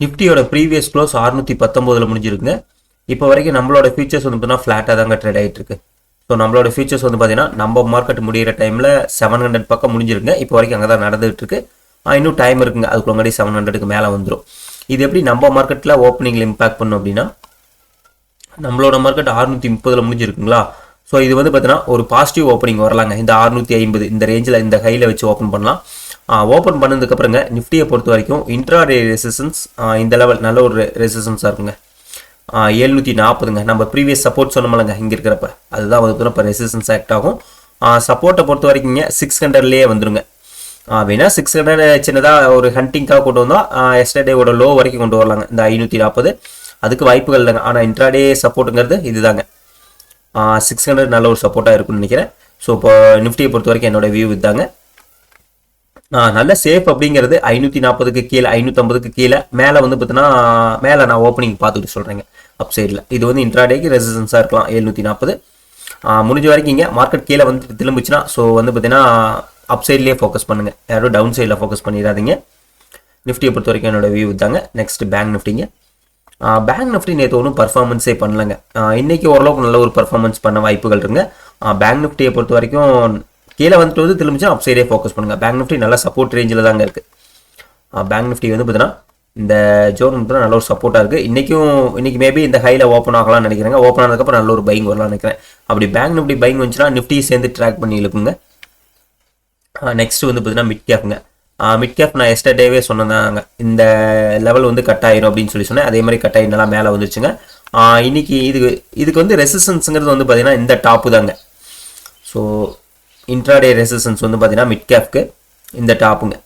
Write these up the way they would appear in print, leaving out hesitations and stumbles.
நிஃப்டியோட previous close 619 முடிஞ்சிருக்குங்க. இப்போ வரைக்கும் நம்மளோட ஃபியூச்சர்ஸ் வந்து பார்த்தீங்கன்னா ஃப்ளாட்டாக தாங்க ட்ரேட் ஆகிட்டு இருக்கு. ஸோ நம்மளோட ஃபியூச்சர்ஸ் வந்து பார்த்தீங்கன்னா நம்ம மார்க்கெட் முடிகிற டைமில் 700 பக்கம் முடிஞ்சிருக்குங்க. இப்போ வரைக்கும் அங்கே தான் நடந்துகிட்டு இருக்கு. இன்னும் டைம் இருக்குங்க, அதுக்கு முன்னாடி 700க்கு மேலே வந்துடும். இது எப்படி நம்ம மார்க்கெட்டில் ஓப்பனிங்கில் இம்பாக்ட் பண்ணும் அப்படின்னா, நம்மளோட மார்க்கெட் 630 முடிஞ்சிருக்குங்களா. ஸோ இது வந்து பார்த்தீங்கன்னா ஒரு பாசிட்டிவ் ஓப்பனிங் வரலாங்க. இந்த 650 இந்த ரேஞ்சில் இந்த ஹையில் வச்சு ஓப்பன் பண்ணலாம். ஓப்பன் பண்ணதுக்கப்புறங்க நிஃப்டியை பொறுத்த வரைக்கும் இன்ட்ராடே ரெசிஸ்டன்ஸ் இந்த லெவல் நல்ல ஒரு ரெசிஸ்டன்ஸாக இருக்குங்க. 740ங்க. நம்ம ப்ரீவியஸ் சப்போர்ட் சொன்னோம்லங்க இங்கே இருக்கிறப்ப, அதுதான் வந்து இப்போ ரெசிஸ்டன்ஸ் ஆக்ட் ஆகும். சப்போர்ட்டை பொறுத்த வரைக்குங்க 600லேயே வந்துருங்க. வேணா 600 சின்னதாக ஒரு ஹண்டிங்காக கொண்டு வந்தோம். எஸ்டர்டேவோட லோ வரைக்கும் கொண்டு வரலாங்க இந்த 540. அதுக்கு வாய்ப்புகள் இல்லைங்க. ஆனால் இன்ட்ராடே சப்போர்ட்டுங்கிறது இதுதாங்க. 600 நல்ல ஒரு சப்போர்ட்டாக இருக்குன்னு நினைக்கிறேன். ஸோ இப்போ நிஃப்டியை பொறுத்த வரைக்கும் என்னோட வியூ இதுதாங்க. நல்ல சேஃப் அப்படிங்கிறது 540க்கு கீழே 550க்கு கீழே மேலே வந்து பார்த்தீங்கன்னா மேலே நான் ஓப்பனிங் பார்த்துட்டு சொல்கிறேங்க. அப் சைடில் இது வந்து இன்ட்ராடேக்கு ரெசிஸ்டன்ஸாக இருக்கலாம் 740. முடிஞ்ச வரைக்கும் இங்கே மார்க்கெட் கீழே வந்து திரும்பிச்சுன்னா ஸோ வந்து பார்த்தீங்கன்னா அப் சைட்லேயே ஃபோக்கஸ் பண்ணுங்கள், யாரும் டவுன் சைடில் ஃபோக்கஸ் பண்ணிடாதீங்க. நிஃப்டியை பொறுத்த வரைக்கும் என்னோட வியூ தாங்க. நெக்ஸ்ட் பேங்க் நிஃப்டிங்க. பேங்க் நிஃப்டி நேற்று ஒன்றும் பர்ஃபார்மன்ஸே பண்ணலங்க. இன்றைக்கி ஓரளவுக்கு நல்ல ஒரு பர்ஃபார்மன்ஸ் பண்ண வாய்ப்புகள் இருக்குங்க. பேங்க் நிஃப்டியை பொறுத்த வரைக்கும் கீழே வந்துட்டு வந்து திரும்பிச்சா அப் சைடே ஃபோக்கஸ் பண்ணுங்கள். பேங்க் நிஃப்டி நல்ல சப்போர்ட் ரேஞ்சில் தாங்க இருக்குது. பேங்க் நிஃப்டி வந்து பார்த்தீங்கன்னா இந்த ஜோன் வந்து நல்ல ஒரு சப்போர்ட்டாக இருக்குது. இன்றைக்கி மேபி இந்த ஹையில் ஓப்பன் ஆகலாம்னு நினைக்கிறேங்க. ஓப்பன் ஆனதுக்கப்புறம் நல்ல ஒரு பைங் வரலாம்னு நினைக்கிறேன். அப்படி பேங்க் நிஃப்டி பைங் வந்துச்சுன்னா நிஃப்டி சேர்ந்து ட்ராக் பண்ணி இழுக்குங்க. நெக்ஸ்ட் வந்து பார்த்தீங்கன்னா மிட் கேப்புங்க. மிட் கேப் நான் எஸ்டர்டேவே சொன்னதாங்க, இந்த லெவல் வந்து கட் ஆயிரும் அப்படின்னு சொன்னேன். அதே மாதிரி கட் ஆகி நல்லா மேலே வந்துருச்சுங்க. இன்னைக்கு இதுக்கு வந்து ரெசிஸ்டன்ஸுங்கிறது வந்து பார்த்தீங்கன்னா இந்த டாப்பு தாங்க. ஸோ இன்ட்ராடே ரெசிஸ்டன்ஸ் வந்து பார்த்தீங்கன்னா மிட் கேப்க்கு இந்த டாப்புங்க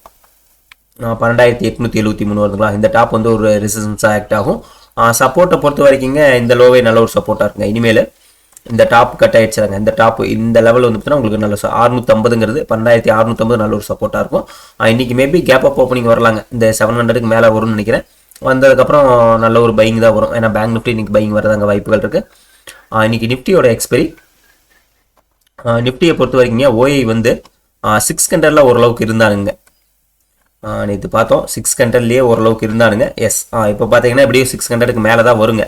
12873 வருதுங்களா. இந்த டாப் வந்து ஒரு ரெசிஸ்டன்ஸாக ஆக்ட் ஆகும். சப்போர்ட்டை பொறுத்த வரைக்குங்க இந்த லோவே நல்ல ஒரு சப்போர்ட்டாக இருக்குங்க. இனிமேல் இந்த டாப் கட் ஆகிடுச்சாங்க. இந்த டாப் இந்த லெவல் வந்து பார்த்தீங்கன்னா உங்களுக்கு நல்ல 650ங்கிறது 12650 நல்ல ஒரு சப்போர்ட்டாக இருக்கும். இன்றைக்கி மேபி கேப் அப் ஓப்பனிங் வரலாங்க. இந்த 700க்கு மேலே வரும்னு நினைக்கிறேன். வந்ததுக்கப்புறம் நல்ல ஒரு பையிங் தான் வரும். ஏன்னா பேங்க் நிஃப்டி இன்றைக்கி பையிங் வரதாங்க வாய்ப்புகள் இருக்குது. இன்றைக்கி நிஃப்டியோட எக்ஸ்பெரி நிஃப்டியை பொறுத்த வரைக்குங்க ஓஐ வந்து 600 ஓரளவுக்கு இருந்தானுங்க. நேற்று பார்த்தோம் 600லேயே ஓரளவுக்கு இருந்தானுங்க. எஸ் இப்போ பார்த்தீங்கன்னா எப்படியும் 600க்கு மேலே தான் வருங்க.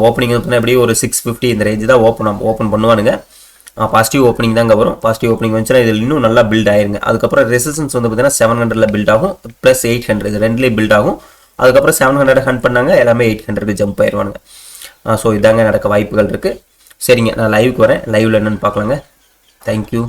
ஓப்பனிங் வந்து எப்படியும் ஒரு 650 இந்த ரேஞ்சு தான் ஓப்பன் பண்ணுவானுங்க. பாசிட்டிவ் ஓப்பனிங் தாங்க வரும். பாசிட்டிவ் ஓப்பனிங் வந்துச்சுன்னா இதில் இன்னும் நல்லா பில்ட் ஆயிருங்க. அதுக்கப்புறம் ரெசிஸ்டன்ஸ் வந்து பார்த்தீங்கன்னா 700ல் பில்ட் ஆகும், ப்ளஸ் 800 இது ரெண்டுலேயே பில்ட் ஆகும். அதுக்கப்புறம் 700 ஹண்ட் பண்ணாங்க, எல்லாமே 800க்கு ஜம்ப் ஆயிடுவானுங்க. ஸோ இதாங்க நடக்க வாய்ப்புகள் இருக்குது. சரிங்க, நான் லைவுக்கு வரேன். லைவில் என்னென்னு பார்க்கலாங்க. தேங்க்யூ.